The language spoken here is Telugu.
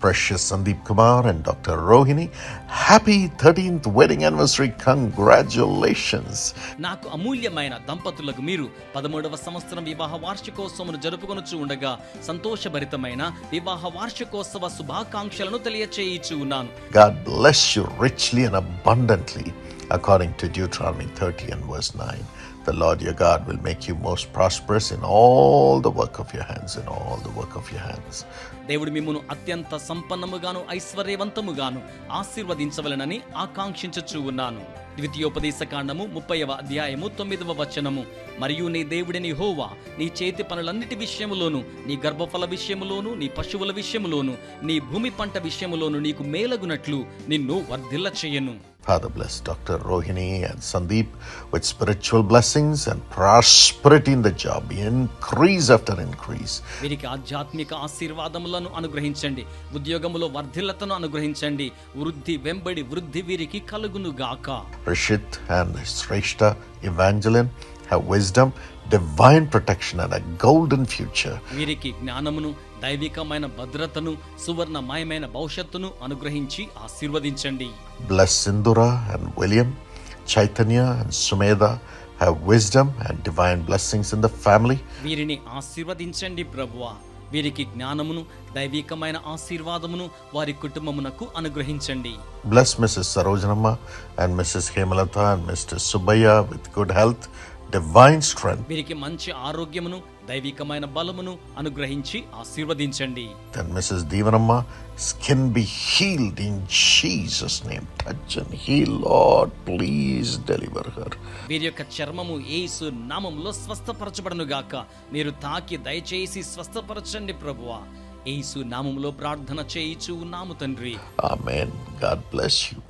Precious Sandeep Kumar and Dr. Rohini, happy 13th wedding anniversary. Congratulations. నాకు అమూల్యమైన దంపతులకు మీరు 13వ సంవత్సరం వివాహ వార్షికోత్సవమును జరుపుకొనుచు ఉండగా సంతోషభరితమైన వివాహ వార్షికోత్సవ శుభాకాంక్షలను తెలియచేయిచు ఉన్నాను. God bless you richly and abundantly according to Deuteronomy 30 and verse 9. The Lord your God will make you most prosperous in all the work of your hands, in all the work of your hands. దేవుడు మిమ్మును అత్యంత సంపన్నముగాను ఐశ్వర్యవంతముగాను ఆశీర్వదించవలెనని ఆకాంక్షించుచూ ఉన్నాను. ద్వితీయోపదేశకాండము 30వ అధ్యాయము 9వ వచనము. మరియు నీ దేవుడిని యెహోవా నీ చేతి పనులన్నిటి విషయములోను, నీ గర్భఫల విషయములోను, నీ పశువుల విషయములోను, నీ భూమి పంట విషయములోను నీకు మేలగునట్లు నిన్ను వర్ధిల్ల చేయను. Father, bless Dr. Rohini and Sandeep with spiritual blessings and prosperity in the job. Increase after increase. వీరికి ఆధ్యాత్మిక ఆశీర్వాదములను అనుగ్రహించండి, ఉద్యోగములో వర్ధిల్లతను అనుగ్రహించండి, వృద్ధి వెంబడి వృద్ధి వీరికి కలుగును గాక. Rishit and Shrestha Evangeline have wisdom, divine protection and a golden future. వీరికి జ్ఞానమును, దైవికమైన భద్రతను, సువర్ణమయమైన భవిష్యత్తును అనుగ్రహించి ఆశీర్వదించండి. Bless Sindura and William, Chaitanya and Sumedha have wisdom and divine blessings in the family. వీరిని ఆశీర్వదించండి ప్రభువా. వీరికి జ్ఞానమును, దైవికమైన ఆశీర్వాదమును వారి కుటుంబమునకు అనుగ్రహించండి. Bless Mrs. Sarojanamma and Mrs. Hemalata and Mr. Subbayya with good health, divine strength. వీరికి మంచి ఆరోగ్యమును, దైవికమైన బలమును అనుగ్రహించి ఆశీర్వదించండి. And Mrs. Devanamma, skin be healed in Jesus' name. Touch and heal, Lord. Please deliver her. వీరి యొక్క చర్మము యేసు నామములో స్వస్థపరచబడును గాక. మీరు తాకి దయచేసి స్వస్థపరచండి ప్రభువా. యేసు నామములో ప్రార్థన చేయిచు ఉన్నాము తండ్రి. Amen. God bless you.